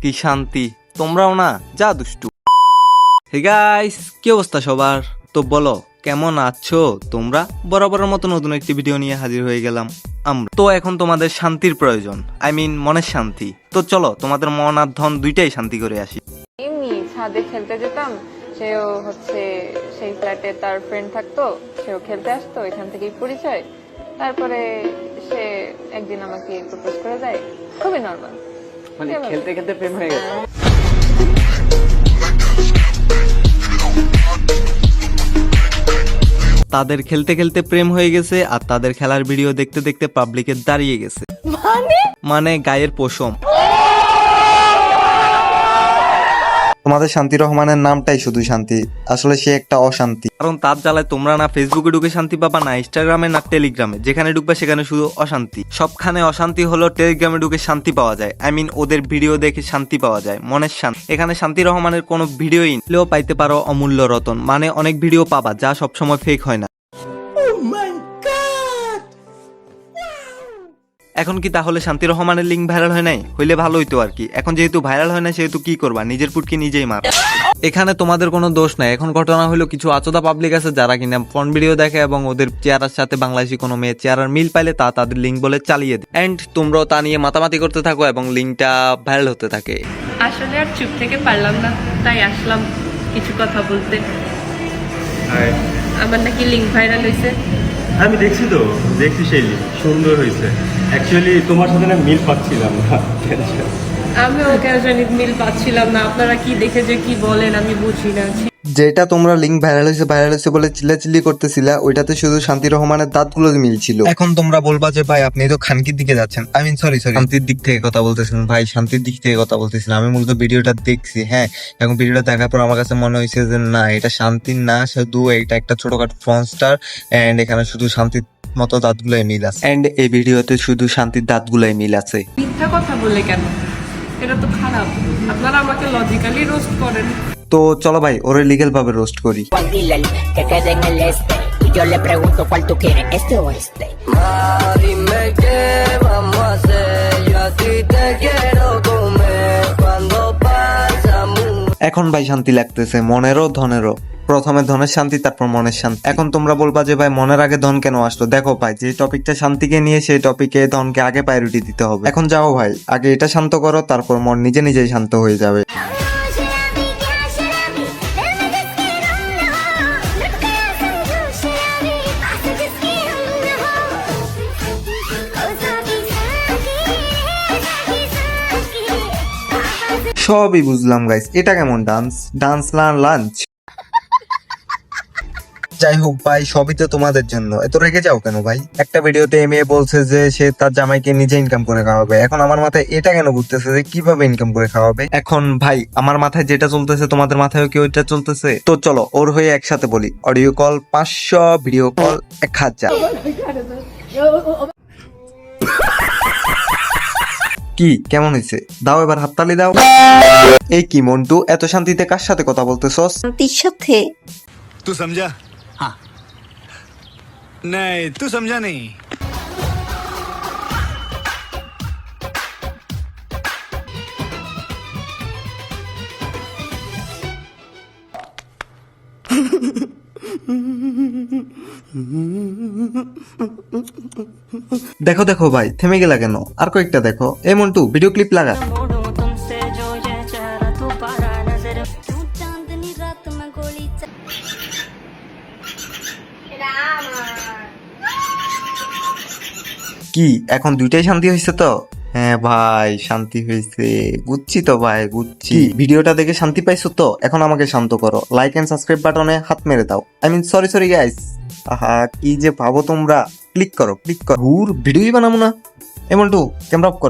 কি শান্তি। তোমরাও না যা দুষ্টু। হে গাইস, কি অবস্থা সবার? তো বলো কেমন আছো তোমরা? বরাবরের মতো নতুন একটি ভিডিও নিয়ে হাজির হয়ে গেলাম আমরা। তো এখন তোমাদের শান্তির প্রয়োজন, মনের শান্তি। তো চলো তোমাদের মন আর ধন দুইটাই শান্তি করে আসি। এমনি ছাদে খেলতে যেতাম, সেও হচ্ছে সেই ফ্ল্যাটে তার ফ্রেন্ড থাকতো, সেও খেলতে আসতো, এখান থেকেই পরিচয়। তারপরে সে একদিন আমাকে প্রপোজ করে দেয়, খুবই নর্মাল। মানে খেলতে খেলতে প্রেম হয়ে গেছে। তাদের খেলতে খেলতে প্রেম হয়ে গেছে আর তাদের খেলার ভিডিও দেখতে দেখতে পাবলিকে দাঁড়িয়ে গেছে, মানে গায়ের পশম। তোমাদের শান্তি রহমানের নামটাই শুধু শান্তি, আসলে সে একটা অশান্তি। কারণ তার জ্বালায় তোমরা না ফেসবুকে ঢুকে শান্তি পাবা, না ইনস্টাগ্রামে, না টেলিগ্রামে। যেখানে ঢুকবে সেখানে শুধু অশান্তি। সবখানে অশান্তি হলো, টেলিগ্রামে ঢুকে শান্তি পাওয়া যায়। ওদের ভিডিও দেখে শান্তি পাওয়া যায়, মনের শান্তি। এখানে শান্তি রহমানের কোনো ভিডিওই নিলেও পাইতে পারো অমূল্য রতন, মানে অনেক ভিডিও পাবা যা সবসময় ফেক হয় না। এখন কি তাহলে শান্তি রহমানের লিঙ্ক ভাইরাল হয় নাই? হইলে ভালো হইতো আর কি। এখন যেহেতু ভাইরাল হয় না, সেহেতু কি করবা, নিজের পুটকি নিজেই মার। এখানে তোমাদের কোনো দোষ নাই। এখন ঘটনা হলো, কিছু আচোদা পাবলিক আছে যারা কিনা ফোন ভিডিও দেখে এবং ওদের চেহারার সাথে বাংলাদেশি কোনো মেয়ে চেহারার মিল পাইলে তা তাদের লিঙ্ক বলে চালিয়ে দেয়। এন্ড তোমরাও তা নিয়ে মাতামাতি করতে থাকো এবং লিঙ্কটা ভাইরাল হতে থাকে। আসলে আর চুপ থেকে পারলাম না, তাই আসলাম কিছু কথা বলতে। আমার নাকি লিঙ্ক ভাইরাল হয়েছে। আমি দেখছি তো, দেখছি সেই সুন্দর হয়েছে। অ্যাকচুয়ালি তোমার সাথে না মিল পাচ্ছিলাম না। আমিও কেন জানি মিল পাচ্ছিলাম না। আপনারা কি দেখে যে কি বলেন আমি বুঝি না। যেটা তোমরা লিঙ্ক ভাইরাল হয়েছে বলে চিল্লাচিল্লি করতেছিলা, ওইটাতে শুধু শান্তি রহমানের দাঁতগুলো মিলছিল। এখন তোমরা বলবা যে ভাই আপনি তো খানকির দিকে যাচ্ছেন। সরি শান্তির দিক থেকে কথা বলতেছিলেন ভাই, শান্তির দিক থেকে কথা বলতেছিলাম। আমি মূলত ভিডিওটা দেখছি, হ্যাঁ। এখন ভিডিওটা দেখার পর আমার কাছে মনে হয়েছে যে না, এটা শান্তির না, শুধু এটা একটা ছোটখাটো ফ্রন স্টার। এন্ড এখানে শুধু শান্তির মতো দাঁতগুলোই মিল আছে। এন্ড এই ভিডিওতে শুধু শান্তির দাঁতগুলোই মিল আছে। মিথ্যা কথা বলে কেন? এটা তো খারাপ। আপনারা আমাকে লজিক্যালি রোস্ট করেন। তো চলো ভাই, ওরে লিগ্যাল ভাবে রোস্ট করি। Que quede en el este y yo le pregunto cuál tú quieres, este o este. Dime qué vamos a hacer, yo a ti te quiero comer cuando pasa mucho. এখন ভাই শান্তি লাগতেছে, মনেরও ধনেরও। প্রথমে ধনের শান্তি, তারপর মনের শান্তি। এখন তোমরা বলবা যে ভাই মনের আগে ধন কেন আসলো? দেখো ভাই, যে টপিকটা শান্তিকে নিয়ে, সেই টপিকে ধনকে আগে প্রায়োরিটি দিতে হবে। এখন যাও ভাই, আগে এটা শান্ত করো, তারপর মন নিজে নিজেই শান্ত হয়ে যাবে। সবই বুঝলাম গাইস, এটা কেমন ডান্স লাঞ্চ। যাই হোক ভাই, সবই তো তোমাদের জন্য। এত রেগে যাও কেন ভাই? একটা ভিডিওতে মেয়ে বলছে যে সে তার জামাইকে নিজে ইনকাম করে খাওয়াবে। এখন আমার মাথায় এটা কেন ঘুরতেছে যে কিভাবে ইনকাম করে খাওয়াবে। এখন ভাই আমার মাথায় যেটা চলতেছে, তোমাদের মাথায়ও কি ওইটা চলতেছে? তো চলো ওর হয়ে একসাথে বলি, অডিও কল 500, ভিডিও কল 1000। কি কেমন হয়েছে? দাও এবার হাততালি দাও। এই কি মন্টু, এত শান্তিতে কার সাথে কথা বলতেছস? শান্তির সাথে। तू समझा? हाँ नहीं, तू समझा नहीं। দেখো দেখো ভাই, থেমে গেলা কেন? আর কয়েকটা দেখো। এই মন্টু, ভিডিও ক্লিপ লাগা। কি এখন দুইটাই শান্তি হয়েছে তো? হ্যাঁ ভাই, শান্তি হয়েছে, বুঝছি তো ভাই, বুঝছি। ভিডিওটা দেখে শান্তি পাইছো তো? এখন আমাকে শান্ত করো। লাইক এন্ড সাবস্ক্রাইব বাটনে হাত মেরে দাও। Sorry guys. আহা, কি যে ভাবো তোমরা। ক্লিক করো। ভিডিওই বানাবো না? এমন টু ক্যামেরা অফ কর।